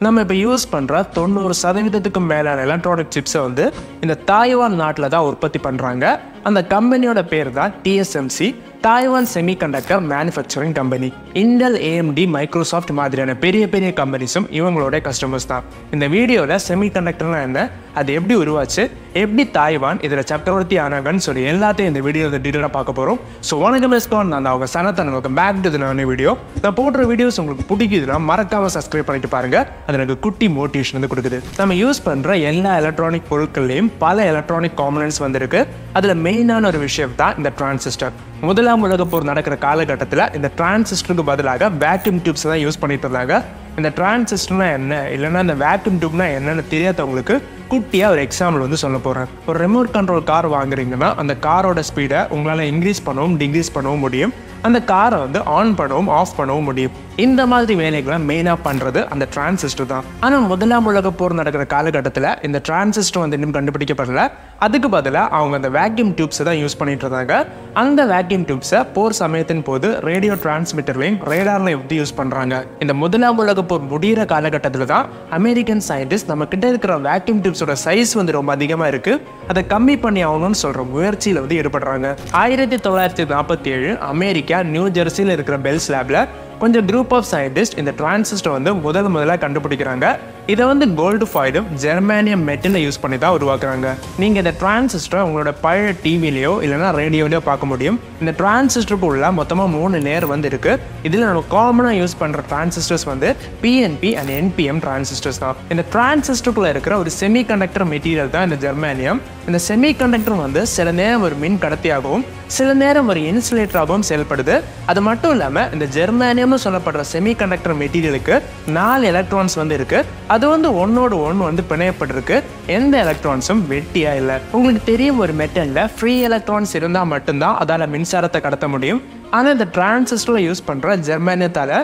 நம்ம இப்போ யூஸ் பண்ணுற 90% மேலான எலக்ட்ரானிக் சிப்ஸை வந்து இந்த தாய்வான் நாட்டில் தான் உற்பத்தி பண்ணுறாங்க. அந்த கம்பெனியோட பேர் தான் TSMC, Taiwan semiconductor manufacturing company. Intel, AMD, Microsoft மாதிரியான பெரிய பெரிய கம்பெனிஸும் இவங்களோட கஸ்டமர்ஸ் தான். இந்த வீடியோவில் செமிகண்டக்டர்னா என்ன, அது எப்படி உருவாச்சு, எப்படி தாய்வான் இதில் சக்கரவர்த்தி ஆனாங்கன்னு சொல்லி எல்லாத்தையும் இந்த வீடியோவில் டீட்டெயிலாக பார்க்க போகிறோம். ஸோ வணக்கம் எஸ்கான், நான் அவங்க சனத். உங்களுக்கு பேக் டு தி வீடியோ. நான் போடுற வீடியோஸ் உங்களுக்கு பிடிக்குதுன்னா மறக்காம சப்ஸ்கிரைப் பண்ணிட்டு பாருங்க. அது எனக்கு குட்டி மோட்டிவேஷன் வந்து கொடுக்குது. நம்ம யூஸ் பண்ணுற எல்லா எலக்ட்ரானிக் பொருட்கள்லையும் பல எலக்ட்ரானிக் காம்பனன்ட்ஸ் வந்திருக்கு. அதில் மெயினான ஒரு விஷயம் தான் இந்த டிரான்சிஸ்டர். முதலாம் உலகப் போர் நடக்கிற காலகட்டத்தில் இந்த டிரான்சிஸ்டருக்கு பதிலாக வேக்யூம் டியூப்ஸ் தான் யூஸ் பண்ணிட்டு இருந்தாங்க. இந்த டிரான்சிஸ்டர்னா என்ன, இல்லைன்னா இந்த வேக்யூம் டியூப்னா என்னன்னு தெரியாதவங்களுக்கு குட்டியாக ஒரு எக்ஸாம்பிள் வந்து சொல்ல போகிறேன். ஒரு ரிமோட் கண்ட்ரோல் கார் வாங்குறீங்கன்னா அந்த காரோட ஸ்பீடை உங்களால் இன்க்ரீஸ் பண்ணவும் டிக்ரீஸ் பண்ணவும் முடியும். அந்த காரை வந்து ஆன் பண்ணவும் ஆஃப் பண்ணவும் முடியும். இந்த மாதிரி வேலைகளை மெயினாக பண்ணுறது அந்த டிரான்சிஸ்டர் தான். ஆனால் முதலாம் உலக போர் நடக்கிற காலகட்டத்தில் இந்த டிரான்சிஸ்டர் வந்து இன்னும் கண்டுபிடிக்கப்படல. அதுக்கு பதிலாக அவங்க அந்த வேக்யூம் டியூப்ஸை தான் யூஸ் பண்ணிட்டு இருந்தாங்க. அந்த வேக்யூம் டியூப்ஸை போர் சமயத்தின் போது ரேடியோ டிரான்ஸ்மிட்டர்லையும் ரேடார்லையும் எப்படி யூஸ் பண்ணுறாங்க. இந்த முதலாம் உலக போர் முடிகிற காலகட்டத்தில் தான் அமெரிக்கன் சயின்டிஸ்ட் நம்ம கிட்ட இருக்கிற வேக்யூம் டியூப்ஸோட சைஸ் வந்து ரொம்ப அதிகமாக இருக்குது, அதை கம்மி பண்ணி ஆகணும்னு சொல்கிற முயற்சியில் வந்து ஈடுபடுறாங்க. 1947 அமெரிக்கா நியூ ஜெர்சியில் இருக்கிற பெல்ஸ் லேப்ல கொஞ்சம் குரூப் ஆஃப் சயின்டிஸ்ட் இந்த டிரான்சிஸ்டர் வந்து முதல்ல கண்டுபிடிக்கிறாங்க. இதை வந்து கோல்டு ஃபாய்டும் ஜெர்மானியம் மெட்டலை யூஸ் பண்ணி தான் உருவாக்குறாங்க. நீங்கள் இந்த டிரான்சிஸ்டரை உங்களோட பழைய டிவிலையோ இல்லைனா ரேடியோலையோ பார்க்க முடியும். இந்த டிரான்சிஸ்டருக்கு உள்ள மொத்தமாக 3 லேயர் வந்து இருக்கு. இதில் நம்ம காமனாக யூஸ் பண்ணுற டிரான்சிஸ்டர்ஸ் வந்து PNP அண்ட் NPN டிரான்சிஸ்டர்ஸ் தான். இந்த டிரான்சிஸ்டருக்குள்ள இருக்கிற ஒரு செமிகண்டக்டர் மெட்டீரியல் தான் இந்த ஜெர்மானியம். இந்த செமிகண்டக்டர் வந்து சில நேரம் ஒரு மின் கடத்தியாகவும் சில நேரம் ஒரு இன்சுலேட்டராகவும் செயல்படுது. அது மட்டும் இல்லாமல் இந்த ஜெர்மானியம்னு சொல்லப்படுற செமிகண்டக்டர் மெட்டீரியலுக்கு 4 எலக்ட்ரான்ஸ் வந்து இருக்கு. அது வந்து ஒன்னோடு ஒன்று வந்து பிணையப்பட்டிருக்கு. எந்த எலக்ட்ரான்ஸும் வெட்டியா இல்லை. உங்களுக்கு தெரியும், ஒரு மெட்டல்ல ஃப்ரீ எலக்ட்ரான்ஸ் இருந்தால் மட்டும்தான் அதால் மின்சாரத்தை கடத்த முடியும். ஆனால் இந்த டிரான்சிஸ்டரில் யூஸ் பண்ணுற ஜெர்மானியத்தால்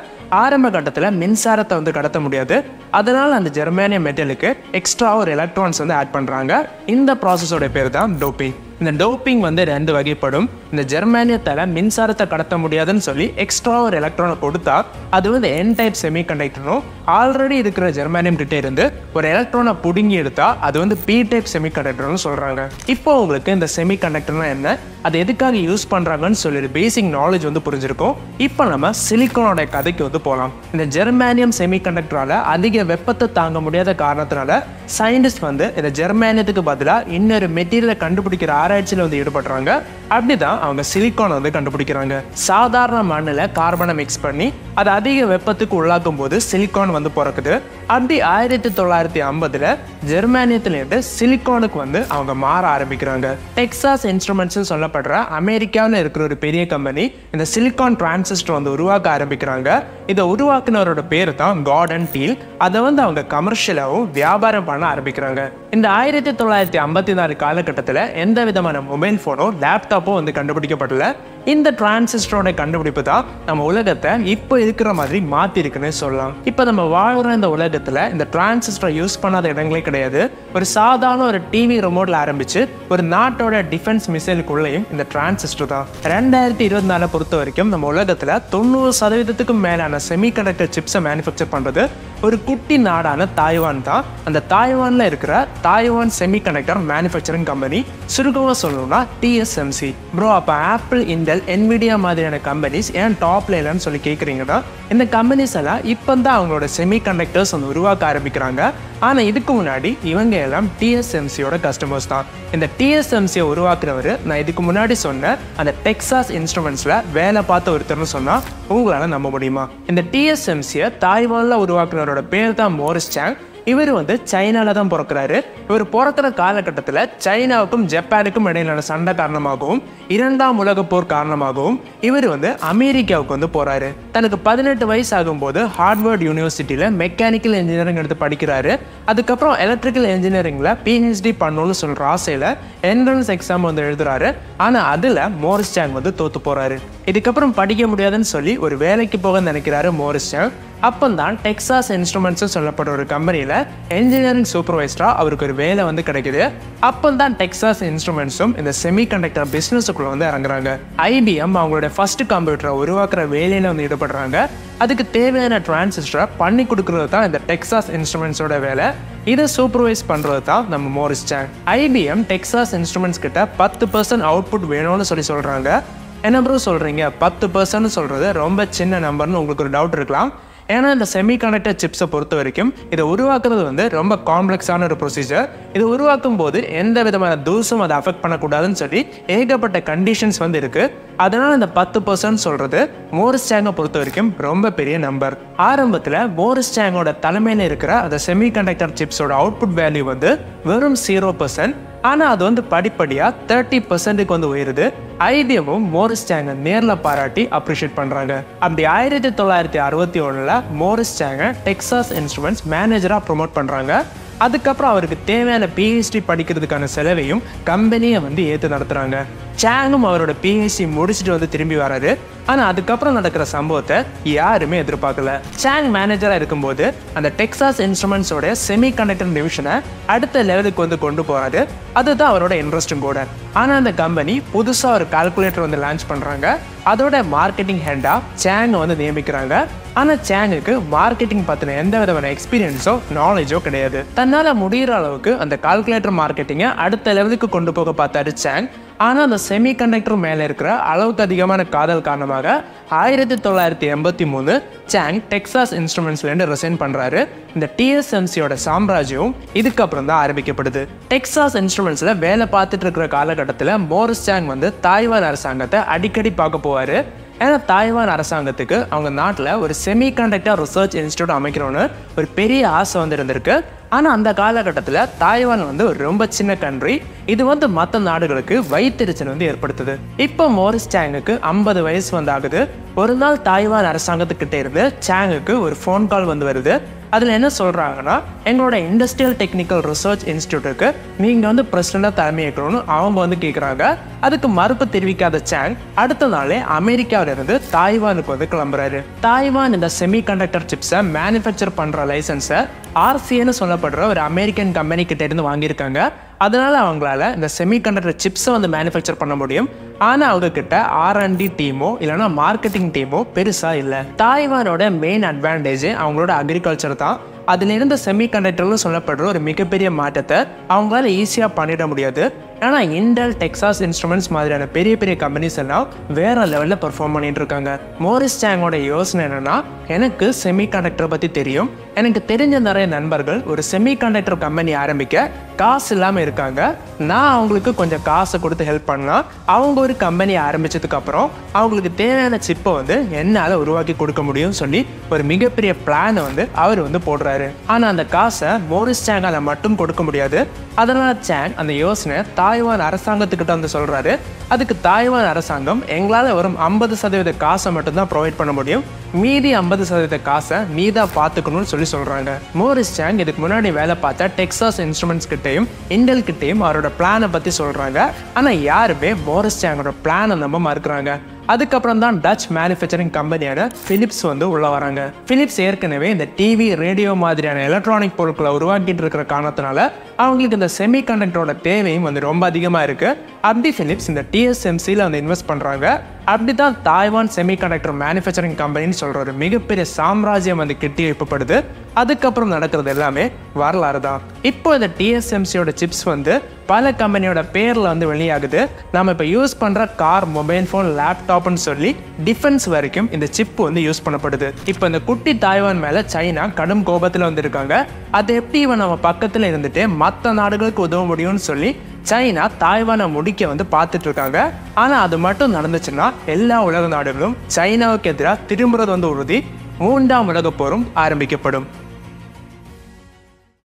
ஆரம்ப கட்டத்தில் மின்சாரத்தை வந்து கடத்த முடியாது. அதனால் அந்த ஜெர்மானியம் மெட்டலுக்கு எக்ஸ்ட்ரா ஒரு எலக்ட்ரான்ஸ் வந்து ஆட் பண்ணுறாங்க. இந்த ப்ராசஸோட பேர் தான் டோப்பிங். இந்த டோப்பிங் வந்து 2 வகைப்படும். இந்த ஜெர்மானியத்தால் மின்சாரத்தை கடத்த முடியாதுன்னு சொல்லி எக்ஸ்ட்ரா ஒரு எலக்ட்ரானை கொடுத்தா அது வந்து N டைப் செமிகண்டக்டரும், ஆல்ரெடி இருக்கிற ஜெர்மானியம் கிட்டே இருந்து ஒரு எலக்ட்ரானை பிடுங்கி எடுத்தா அது வந்து P டைப் செமிகண்டக்டர்னு சொல்கிறாங்க. இப்போ உங்களுக்கு இந்த செமிகண்டக்டர்னா என்ன, அது எதுக்காக யூஸ் பண்ணுறாங்கன்னு சொல்லி பேசிக் நாலேஜ் வந்து புரிஞ்சிருக்கும். இப்போ நம்ம சிலிக்கானோட கதைக்கு வந்து போகலாம். இந்த ஜெர்மானியம் செமிகண்டக்டரால் அதிக வெப்பத்தை தாங்க முடியாத காரணத்தினால சயின்டிஸ்ட் வந்து இந்த ஜெர்மானியத்துக்கு பதிலாக இன்னொரு மெட்டீரியலை கண்டுபிடிக்கிற ஆராய்ச்சியில் வந்து ஈடுபடுறாங்க. அப்படிதான் அவங்க சிலிக்கான் வந்து கண்டுபிடிக்கிறாங்க. சாதாரண மண்ணில் கார்பனை மிக்ஸ் பண்ணி அதை அதிக வெப்பத்துக்கு உள்ளாக்கும் போது சிலிக்கான் வந்து பிறக்குது. அப்படி 1950 ஜெர்மானியத்திலேருந்து சிலிக்கானுக்கு வந்து அவங்க மாற ஆரம்பிக்கிறாங்க. டெக்சாஸ் இன்ஸ்ட்ருமெண்ட்ஸ் சொல்லப்படுற அமெரிக்காவில் இருக்கிற ஒரு பெரிய கம்பெனி இந்த சிலிக்கான் டிரான்சிஸ்டர் வந்து உருவாக்க ஆரம்பிக்கிறாங்க. இதை உருவாக்குனவரோட பேர் தான் கார்டன் டீல். அதை வந்து அவங்க கமர்ஷியலாகவும் வியாபாரம் பண்ண ஆரம்பிக்கிறாங்க. இந்த 1954 காலகட்டத்தில் எந்த விதமான மொபைல் ஃபோனோ லேப்டாப்போ வந்து கண்டுபிடிக்கப்படல. இந்த டிரான்சிஸ்டரோட கண்டுபிடிப்பு தான் நம்ம உலகத்தை இப்போ இருக்கிற மாதிரி மாற்றிருக்குன்னு சொல்லலாம். இப்போ நம்ம வாழ்கிற இந்த உலகத்தில் இந்த டிரான்சிஸ்டரை யூஸ் பண்ணாத இடங்களே கிடையாது. ஒரு சாதாரண ஒரு டிவி ரிமோட்டில் ஆரம்பித்து ஒரு நாட்டோட டிஃபென்ஸ் மிசைலுக்குள்ளேயும் இந்த டிரான்சிஸ்டர் தான். 2024 பொறுத்த வரைக்கும் நம்ம உலகத்தில் 90% மேலான செமிகண்டக்டர் சிப்ஸை மேனுஃபேக்சர் பண்ணுறது ஒரு குட்டி நாடான தாய்வான் தான். அந்த தாய்வானில் இருக்கிற டைவான் செமிகண்டக்டர் மேனுஃபேக்சரிங் கம்பெனி, சுருக்கமாக சொல்லணும்னா TSMC. ப்ரோ, அப்போ ஆப்பிள், இன்டெல், Nvidia மாதிரியான கம்பெனிஸ் ஏன் டாப்ல இல்லைன்னு சொல்லி கேட்குறீங்கன்னா, இந்த கம்பெனிஸ் எல்லாம் இப்போ தான் அவங்களோட செமிகண்டக்டர்ஸ் வந்து உருவாக்க ஆரம்பிக்கிறாங்க. ஆனால் இதுக்கு முன்னாடி இவங்க எல்லாம் TSMCயோட கஸ்டமர்ஸ் தான். இந்த TSMCயை உருவாக்குறவர் நான் இதுக்கு முன்னாடி சொன்ன அந்த டெக்சாஸ் இன்ஸ்ட்ருமெண்ட்ஸில் வேலை பார்த்த ஒருத்தர்னு சொன்னால் உங்களால் நம்ப முடியுமா? இந்த TSMCயை தாய்வானில் உருவாக்குனவரோட பேர் தான் மோரிஸ் சாங். இவர் வந்து சைனாவில் தான் பிறக்கிறாரு. இவர் பிறக்கிற காலகட்டத்தில் சைனாவுக்கும் ஜப்பானுக்கும் இடையிலான சண்டை காரணமாகவும் 2ஆம் உலகப் போர் காரணமாகவும் இவர் வந்து அமெரிக்காவுக்கு வந்து போகிறாரு. தனக்கு 18 வயசு ஆகும்போது ஹார்வர்ட் யூனிவர்சிட்டியில் மெக்கானிக்கல் இன்ஜினியரிங் எடுத்து படிக்கிறாரு. அதுக்கப்புறம் எலக்ட்ரிக்கல் இன்ஜினியரிங்கில் PhD பண்ணணும்னு சொல்கிற ஆசையில் என்ட்ரன்ஸ் எக்ஸாம் வந்து எழுதுறாரு. ஆனால் அதில் மோரிஸ் சாங் வந்து தோற்று போகிறாரு. இதுக்கப்புறம் படிக்க முடியாதுன்னு சொல்லி ஒரு வேலைக்கு போக நினைக்கிறாரு மோரிஸ் சாங். அப்பந்தான் டெக்சாஸ் இன்ஸ்ட்ருமெண்ட்ஸ் சொல்லப்படுற ஒரு கம்பெனியில் என்ஜினியரிங் சூப்பர்வைசரா அவருக்கு ஒரு வேலை வந்து கிடைக்குது. அப்பந்தான் டெக்சாஸ் இன்ஸ்ட்ருமெண்ட்ஸும் இந்த செமிகண்டக்டர் பிஸ்னஸுக்குள்ள வந்து இறங்குறாங்க. ஐபிஎம் அவங்களோட ஃபர்ஸ்ட் கம்ப்யூட்டரை உருவாக்குற வேலையில வந்து ஈடுபடுறாங்க. அதுக்கு தேவையான டிரான்சிஸ்டரை பண்ணி கொடுக்கறது தான் இந்த டெக்சாஸ் இன்ஸ்ட்ருமெண்ட்ஸோட வேலை. இதை சூப்பர்வைஸ் பண்றது தான் நம்ம Morris song. IBM Texas instruments கிட்ட 10% அவுட்புட் வேணும்னு சொல்றாங்க. என்ன ப்ரோ சொல்றீங்க, 10% சொல்றது ரொம்ப சின்ன நம்பர்னு உங்களுக்கு ஒரு டவுட் இருக்கலாம். ஏன்னா இந்த செமிகண்டக்டர் சிப்ஸை பொறுத்த வரைக்கும் இதை உருவாக்குறது வந்து ரொம்ப காம்ப்ளெக்ஸான ஒரு ப்ரொசீஜர். இது உருவாக்கும் போது எந்த விதமான தூசும் அதை அஃபெக்ட் பண்ணக்கூடாதுன்னு சொல்லி ஏகப்பட்ட கண்டிஷன்ஸ் வந்து இருக்கு. அதனால இந்த 10% சொல்றது மோரிஸ் சாங்கை பொறுத்த வரைக்கும் ரொம்ப பெரிய நம்பர். ஆரம்பத்தில் மோரிஸ் சாங்கோட தலைமையில் இருக்கிற அந்த செமிகண்டக்டர் சிப்ஸோட அவுட்புட் வேல்யூ வந்து வெறும் 0%. ஆனால் அது வந்து படிப்படியாக 30%க்கு வந்து உயருது. ஐபிஎம்மும் மோரிஸ் சாங்கை நேரில் பாராட்டி அப்ரிஷியேட் பண்ணுறாங்க. அப்படி 1961 மோரிஸ் சாங்கை டெக்சாஸ் இன்ஸ்ட்ருமெண்ட்ஸ் மேனேஜராக ப்ரொமோட் பண்ணுறாங்க. அதுக்கப்புறம் அவருக்கு தேவையான பிஹெச்டி படிக்கிறதுக்கான செலவையும் கம்பெனியை வந்து ஏற்று நடத்துகிறாங்க. சாங்கும் அவரோட பிஹெச்டி முடிச்சுட்டு வந்து திரும்பி வராரு. ஆனால் அதுக்கப்புறம் நடக்கிற சம்பவத்தை யாருமே எதிர்பார்க்கல. சாங் மேனேஜராக இருக்கும்போது அந்த டெக்சாஸ் இன்ஸ்ட்ருமெண்ட்ஸோட செமிகண்டக்டர் டிவிஷனை அடுத்த லெவலுக்கு வந்து கொண்டு போகிறாரு. அதுதான் அவரோட இன்ட்ரெஸ்டும் கூட. ஆனால் அந்த கம்பெனி புதுசாக ஒரு கால்குலேட்டர் வந்து லான்ச் பண்ணுறாங்க. அதோட மார்க்கெட்டிங் ஹெட்டாக சாங்கை வந்து நியமிக்கிறாங்க. ஆனால் சாங்குக்கு மார்க்கெட்டிங் பற்றின எந்த விதமான எக்ஸ்பீரியன்ஸோ நாலேஜோ கிடையாது. தன்னால் முடிகிற அளவுக்கு அந்த கால்குலேட்டர் மார்க்கெட்டிங்கை அடுத்த லெவலுக்கு கொண்டு போக பார்த்தாரு சாங். ஆனால் அந்த செமிகண்டக்டர் மேலே இருக்கிற அளவுக்கு அதிகமான காதல் காரணமாக 1983 சாங் டெக்சாஸ் இன்ஸ்ட்ருமெண்ட்ஸ்லேருந்து ரிசைன் பண்ணுறாரு. இந்த டிஎஸ்எம்சியோட சாம்ராஜ்யம் இதுக்கப்புறம் தான் ஆரம்பிக்கப்படுது. டெக்சாஸ் இன்ஸ்ட்ருமெண்ட்ஸில் வேலை பார்த்துட்டு இருக்கிற காலகட்டத்தில் மோரிஸ் சாங் வந்து தாய்வான் அரசாங்கத்தை அடிக்கடி பார்க்க போவார். ஏன்னா தாய்வான் அரசாங்கத்துக்கு அவங்க நாட்டில் ஒரு செமிகண்டக்டர் ரிசர்ச் இன்ஸ்டியூட் அமைக்கணும்னு ஒரு பெரிய ஆசை வந்து இருந்திருக்கு. ஆனால் அந்த காலகட்டத்தில் தாய்வான் வந்து ஒரு ரொம்ப சின்ன கண்ட்ரி. இது வந்து மற்ற நாடுகளுக்கு வயிற்றுச்சல் வந்து ஏற்படுத்துது. இப்போ மோரிஸ் சாங்குக்கு 50 வயசு வந்து ஆகுது. ஒரு நாள் தாய்வான் அரசாங்கத்துக்கிட்ட இருந்து சாங்குக்கு ஒரு ஃபோன் கால் வந்து வருது. அதில் என்ன சொல்கிறாங்கன்னா, எங்களோட இண்டஸ்ட்ரியல் டெக்னிக்கல் ரிசர்ச் இன்ஸ்டியூட்டுக்கு நீங்கள் வந்து பிரசிடண்டாக தலைமையேற்கணும்னு அவங்க வந்து கேட்குறாங்க. அதுக்கு மறுப்பு தெரிவிக்காத சாங் அடுத்த நாளே அமெரிக்காவிலிருந்து தாய்வானுக்கு வந்து கிளம்புறாரு. தாய்வான் இந்த செமிகண்டக்டர் சிப்ஸை மேனுஃபேக்சர் பண்ணுற லைசன்ஸை ஆர்சிஏன்னு சொல்லப்படுற ஒரு அமெரிக்கன் கம்பெனி கிட்ட இருந்து வாங்கியிருக்காங்க. அதனால அவங்களால இந்த செமிகண்டக்டர் சிப்ஸை வந்து மேனுஃபேக்சர் பண்ண முடியும். ஆனால் அவங்க கிட்ட R&D டீமோ இல்லைன்னா மார்க்கெட்டிங் டீமோ பெருசாக இல்லை. தாய்வானோட மெயின் அட்வான்டேஜ் அவங்களோட அக்ரிகல்ச்சர் தான். அதிலிருந்து செமிகண்டக்டர்னு சொல்லப்படுற ஒரு மிகப்பெரிய மாற்றத்தை அவங்களால ஈஸியாக பண்ணிட முடியாது. ஆனால் இன்டெல், டெக்சாஸ் இன்ஸ்ட்ருமெண்ட்ஸ் மாதிரியான பெரிய பெரிய கம்பெனிஸ் எல்லாம் வேற லெவலில் பெர்ஃபார்ம் பண்ணிட்டு இருக்காங்க. மோரிஸ் சாங்கோட யோசனை என்னன்னா, எனக்கு செமிகண்டக்டர் பற்றி தெரியும், எனக்கு தெரிஞ்ச நிறைய நண்பர்கள் ஒரு செமிகண்டக்டர் கம்பெனி ஆரம்பிக்க காசு இல்லாமல் இருக்காங்க, நான் அவங்களுக்கு கொஞ்சம் காசை கொடுத்து ஹெல்ப் பண்ணலாம். அவங்க ஒரு கம்பெனி ஆரம்பிச்சதுக்கு அப்புறம் அவங்களுக்கு தேவையான சிப்பை வந்து என்னால் உருவாக்கி கொடுக்க முடியும்னு சொல்லி ஒரு மிகப்பெரிய பிளானை வந்து அவர் வந்து போடுறாரு. ஆனால் அந்த காசை மோரிஸ் சாங்கால மட்டும் கொடுக்க முடியாது. அதனால சாங் அந்த யோசனை தாய்வான் அரசாங்கத்துக்கிட்ட வந்து சொல்றாரு. அதுக்கு தாய்வான் அரசாங்கம் எங்களால் வெறும் 50% காசை மட்டும்தான் ப்ரொவைட் பண்ண முடியும், மீதி 50% காசை நீ தான் பார்த்துக்கணும்னு சொல்றாங்க. மோரிஸ் சாங் இதுக்கு முன்னாடி வேலை பார்த்த டெக்சாஸ் இன்ஸ்ட்ருமெண்ட்ஸ் கிட்டையும் இன்டெல் கிட்டையும் அவரோட பிளானை பற்றி சொல்றாங்க. ஆனால் யாருமே மோரிஸ் சாங்கோட பிளானை நம்ப மறுக்கிறாங்க. அதுக்கப்புறம் தான் டச் மேனுஃபேக்சரிங் கம்பெனியான பிலிப்ஸ் வந்து உள்ள வராங்க. பிலிப்ஸ் ஏற்கனவே இந்த டிவி, ரேடியோ மாதிரியான எலக்ட்ரானிக் பொருட்களை உருவாக்கிட்டு இருக்கிற காரணத்தினால அவங்களுக்கு இந்த செமிகண்டக்டரோட தேவையும் வந்து ரொம்ப அதிகமாக இருக்கு. அப்படி பிலிப்ஸ் இந்த TSMCல வந்து இன்வெஸ்ட் பண்றாங்க. அப்படிதான் தாய்வான் செமிகண்டக்டர் மேனுஃபேக்சரிங் கம்பெனின்னு சொல்ற ஒரு மிகப்பெரிய சாம்ராஜ்யம் வந்து கட்டி வைக்கப்படுது. அதுக்கப்புறம் நடக்கிறது எல்லாமே வரலாறு தான். இப்போ இந்த TSMCயோட சிப்ஸ் வந்து பல கம்பெனியோட பேரில் வந்து வெளியாகுது. நம்ம இப்போ யூஸ் பண்ணுற கார், மொபைல் ஃபோன், லேப்டாப்னு சொல்லி டிஃபென்ஸ் வரைக்கும் இந்த சிப் வந்து யூஸ் பண்ணப்படுது. இப்போ இந்த குட்டி தாய்வான் மேலே சைனா கடும் கோபத்தில் வந்து இருக்காங்க. அது எப்படி இவன் நம்ம பக்கத்தில் இருந்துட்டு மற்ற நாடுகளுக்கு உதவ முடியும்னு சொல்லி சைனா தாய்வானை முடிக்க வந்து பார்த்துட்டு இருக்காங்க. ஆனால் அது மட்டும் நடந்துச்சுன்னா எல்லா உலக நாடுகளும் சைனாவுக்கு எதிராக திரும்புறது வந்து உறுதி. 3ஆம் உலகப் போரும் ஆரம்பிக்கப்படும்.